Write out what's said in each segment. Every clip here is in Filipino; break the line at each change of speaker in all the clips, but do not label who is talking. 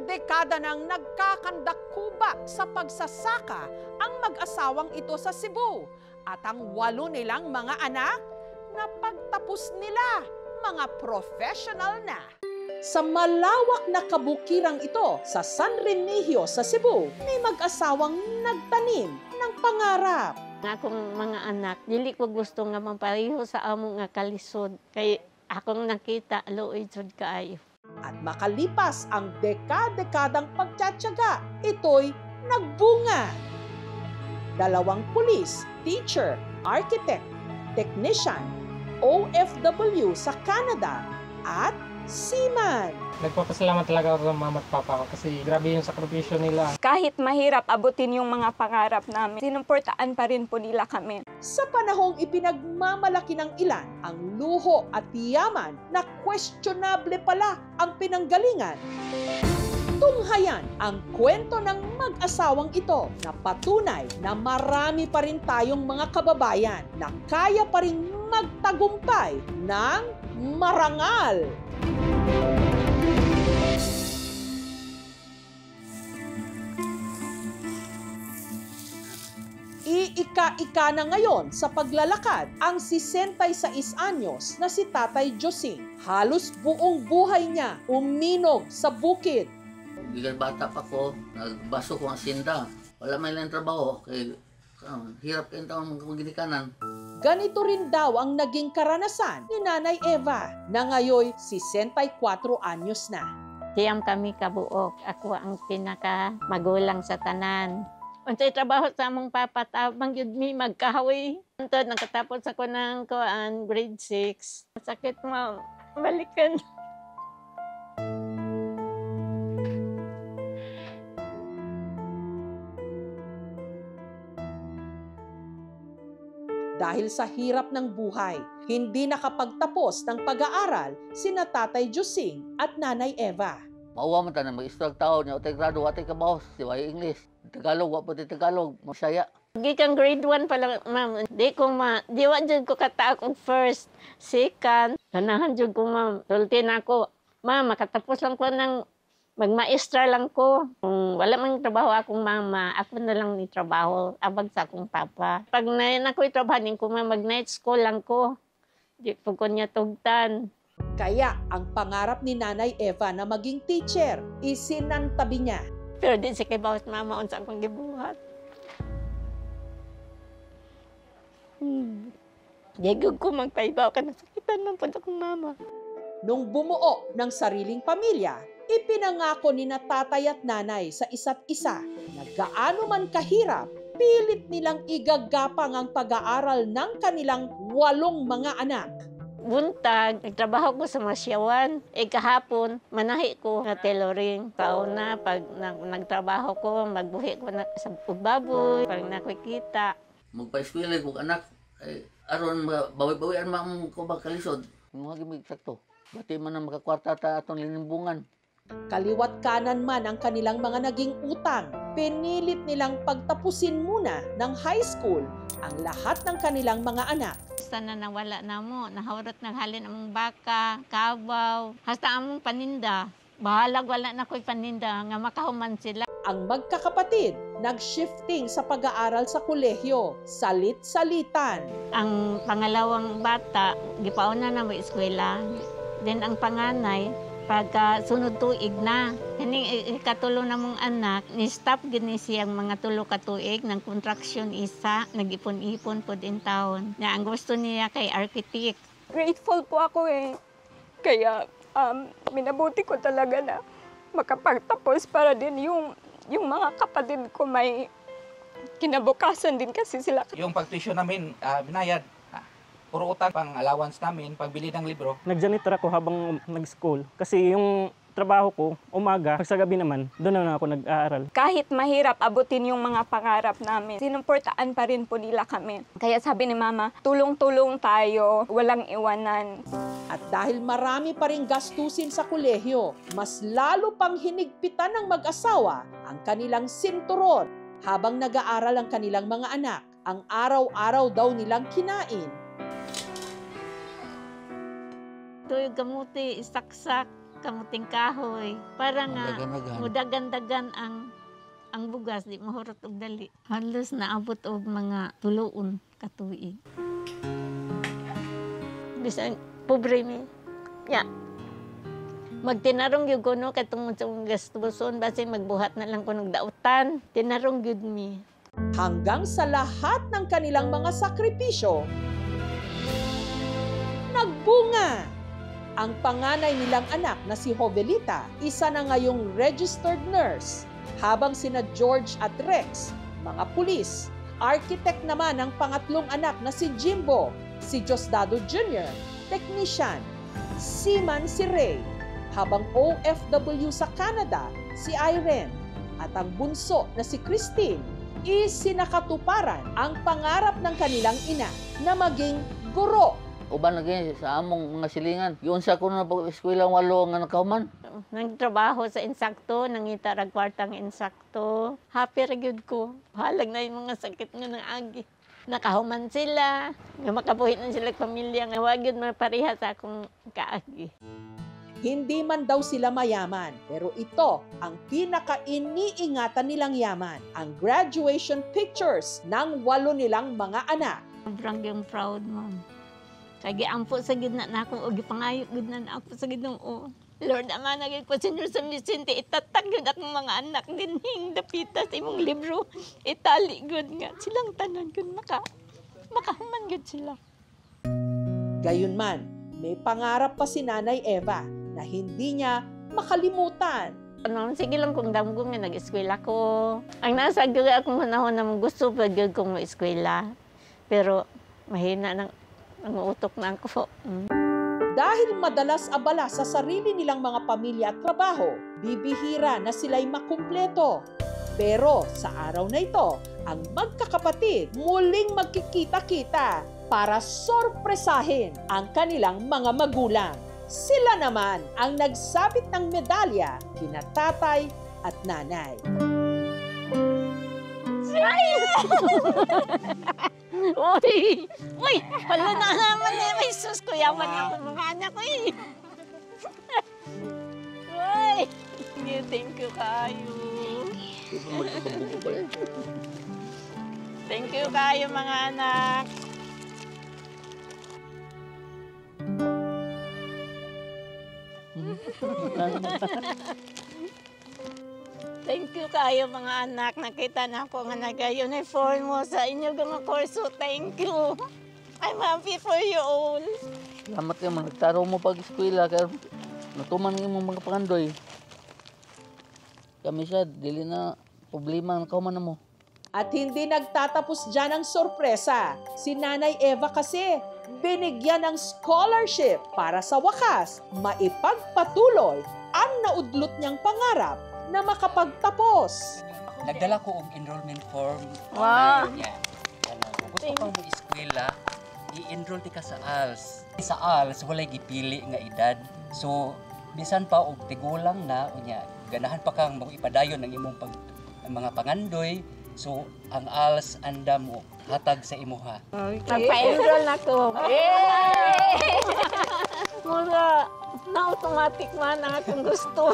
Ilang dekada nang nagkakandakuba sa pagsasaka ang mag-asawang ito sa Cebu at ang 8 nilang mga anak na pagtapos nila, mga professional na. Sa malawak na kabukirang ito sa San Remigio sa Cebu, may mag-asawang nagtanim ng pangarap.
Nga akong mga anak, dili ko gusto nga mapareho sa amo nga kalisod. Kay akong nakita, luoy jud kaayo.
At makalipas ang dekadang pagtsatsaga, ito'y nagbunga. 2 pulis, teacher, architect, technician, OFW sa Canada, at seaman.
Nagpapasalamat talaga ako sa mama at papa ko kasi grabe yung sakripisyo nila.
Kahit mahirap abutin yung mga pangarap namin, sinuportaan pa rin po nila kami.
Sa panahong ipinagmamalaki ng ilan ang luho at yaman na questionable pala ang pinanggalingan, tunghayan ang kwento ng mag-asawang ito na patunay na marami pa rin tayong mga kababayan na kaya pa rin magtagumpay ng marangal. Iika-ika na ngayon sa paglalakad ang 66 anyos na si Tatay Josing. Halos buong buhay niya uminog sa bukid.
Bigat bata pa ko, nagbaso ko ang sinda. Wala may lang trabaho, kaya hirap kayong taong magginikanan.
Ganito rin daw ang naging karanasan ni Nanay Eva na ngayon 64 anyos na.
Siyam kami kabuok. Ako ang pinaka magulang sa tanan. Unsay trabaho sa among papa, tabang yun mi magkahawi. Antod, nakatapos ako ng grade 6. Sakit mo, balikan.
Dahil sa hirap ng buhay, hindi nakapagtapos ng pag-aaral sina Tatay Josing at Nanay Eva.
Mauwa man tayo, mag-istag tao niya, otay grado, otay kabaho, siway English. Tagalog, wapot Tagalog, masaya.
Gikang grade 1 pa lang, ma'am. Di wa dyan ko kata akong first, second. Ganahan dyan ko, ma'am. Sultin ako, ma'am, makatapos lang ko ng magmaestra lang ko. Kung wala mang trabaho akong mama, ako na lang ni trabaho, abag sa akong papa. Pag na ako'y trabahanin ko, ma'am, mag-night school lang ko. Di po ko niya tugtan.
Kaya ang pangarap ni Nanay Eva na maging teacher, isinantabi niya.
Pero di siya kay bawat mama unsa akong gibuhat. Diyagog ko magpaibaw ka na sakitan man po akong mama.
Nung bumuo ng sariling pamilya, ipinangako ni na tatay at nanay sa isa't isa na gaano man kahirap, pilit nilang igagapang ang pag-aaral ng kanilang 8 mga anak.
Buntag, nagtrabaho ko sa Masyawan. Kahapon, manahi ko na tailoring. Kauna, pag nagtrabaho ko, magbuhi ko na sa baboy, pag nakikita.
Magpa-eskwela ko anak, aron bawi-bawian mo ko ba kalisod. Mga gimig sakto. Bati man ang makakwarta ta atong linimbungan.
Kaliwat kanan man ang kanilang mga naging utang, pinilit nilang pagtapusin muna ng high school ang lahat ng kanilang mga anak.
Sana nawala na mo, nahawrat naghalin among baka, kabaw, hasta among paninda. Bahalag wala na ko'y paninda, nga makahuman sila.
Ang magkakapatid, nag-shifting sa pag-aaral sa kolehiyo, salit-salitan.
Ang pangalawang bata, gipauna na mo eskwela. Then ang panganay, pagka sunod tuig na, kaning ikatulo na mong anak, ni-stop gini siyang mga 3 ka tuig ng kontraksyon isa, nag-ipon-ipon po din taon. Na ang gusto niya kay architect.
Grateful po ako Kaya minabuti ko talaga na makapagtapos para din yung mga kapatid ko may kinabukasan din kasi sila.
Yung pag-tuition namin, binayad. Puro utang pang allowance namin, pagbili ng libro.
Nag-janitor ako habang nag-school kasi yung trabaho ko, umaga, pag sa gabi naman, doon na ako nag-aaral.
Kahit mahirap abutin yung mga pangarap namin, sinuportaan pa rin po nila kami. Kaya sabi ni Mama, tulong-tulong tayo, walang iwanan.
At dahil marami pa ring gastusin sa kolehiyo, mas lalo pang hinigpitan ng mag-asawa ang kanilang sinturon habang nag-aaral ang kanilang mga anak. Ang araw-araw daw nilang kinain.
Ito'y gamuti, isaksak. kamuting kahoy. Para nga
Dagan-dagan.
mudagan-dagan ang bugas, di mahurot og dali. Halos naabot og mga tuloon katuig. Bisan pobre mi. Ya. Magtinarong gyud ko no katong sa gastuson basin magbuhat na lang ko ng dautan. Tinarong gyud mi.
Hanggang sa lahat ng kanilang mga sakripisyo, nagbunga. Ang panganay nilang anak na si Jovelita, isa na ngayong registered nurse, habang sina George at Rex, mga pulis. Architect naman ang pangatlong anak na si Jimbo, si Diosdado Jr., technician, seaman si Ray, habang OFW sa Canada, si Irene, at ang bunso na si Christine, isinakatuparan ang pangarap ng kanilang ina na maging guro.
Uban lagi sa among mga silingan. Yun sa ko na eskwela walo nga nakahuman.
Nagtrabaho sa insakto, nangita rag kwartang insakto. Happy ra gyud ko. Halag na yung mga sakit nga ng agi. Nakahuman sila, nga makabuhit na sila pamilya nga wa gyud mapareha sa akong kaagi.
Hindi man daw sila mayaman, pero ito ang pinaka-iniingatan nilang yaman, ang graduation pictures ng 8 nilang mga anak.
Sobrang yung proud, ma'am. Kaya ampo sa gidna na ako, o gipangayo gidna na ako sa gidnong o. Lord, ama na gid ko Senyor San Vicente, itatag gud akong mga anak dinhing dapita sa imong libro. Itali gud nga silang tanan gud makahuman gud sila.
Gayunman, may pangarap pa si Nanay Eva na hindi niya makalimutan.
Sige lang kung damgo nga nag-eskwela ko. Ang nasa gyud akong panahon na gusto pa gyud kong eskwela. Pero mahina nang utok na ako.
Dahil madalas abala sa sarili nilang mga pamilya at trabaho, bibihira na sila'y makumpleto. Pero sa araw na ito, ang magkakapatid muling magkikita-kita para sorpresahin ang kanilang mga magulang. Sila naman ang nagsabit ng medalya kina tatay at nanay.
Uy! Uy! Wala na naman eh. May sus ko yaman ako mga anak ko eh. Uy! Thank you kayo. Thank you kayo mga anak. Thank you kayo mga anak. Nakita na ako nga nag-uniform mo sa inyo mga kurso. Thank you. I'm happy for you all.
Salamat kayo, nagtaro mo pag-eskwela. Kaya natuman ng imong mga pangandoy. Kami siya, dili na problema ang kauman na mo.
At hindi nagtatapos dyan ang sorpresa. Si Nanay Eva kasi binigyan ng scholarship para sa wakas maipagpatuloy ang naudlot niyang pangarap na makapagtapos.
Nagdala ko og enrollment form.
Wow.
Niya. Kung gusto kang mag-eskwela, i-enroll ti ka sa ALS. Sa ALS, walay gipili nga edad. So, bisan pa og tigulang na, unya, ganahan pa kang mag-ipadayon ng imong mga pangandoy. So, ang ALS anda mo hatag sa imuha.
Magpa-enroll na ko. Mura, na-automatic man ang akong gusto.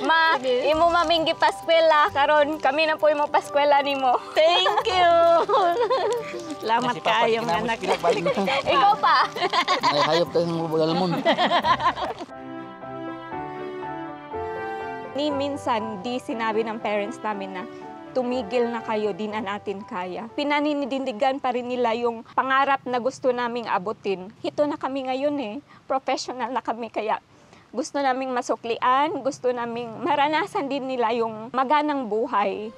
Ma, imo maminggi paskwela karon kami na po imo paskwela nimo.
Thank you. Salamat kayo mga anak.
Ikaw pa.
Ay, hayop tayo ng bagalmon.
Ni minsan di sinabi ng parents namin na tumigil na kayo, di na natin kaya. Pinaninindigan pa rin nila yung pangarap na gusto naming abutin. Ito na kami ngayon eh. Professional na kami kaya gusto naming masuklian, gusto naming maranasan din nila yung maganang buhay.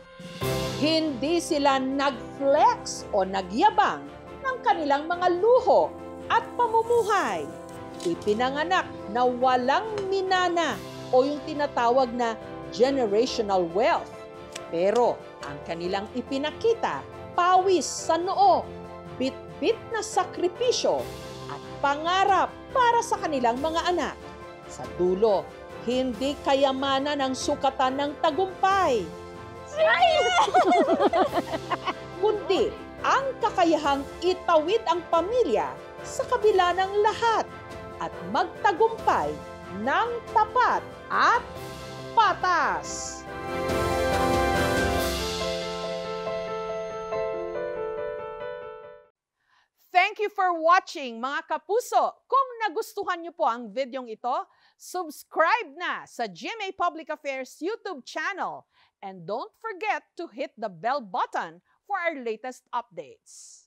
Hindi sila nag-flex o nagyabang ng kanilang mga luho at pamumuhay. Ipinanganak na walang minana o yung tinatawag na generational wealth. Pero ang kanilang ipinakita, pawis sa noo, bit-bit na sakripisyo at pangarap para sa kanilang mga anak. Sa dulo, hindi kayamanan ang sukatan ng tagumpay. Kundi ang kakayahang itawid ang pamilya sa kabila ng lahat at magtagumpay ng tapat at patas. Thank you for watching, mga kapuso. Kung nagustuhan niyo po ang videong ito, subscribe na sa GMA Public Affairs YouTube channel. And don't forget to hit the bell button for our latest updates.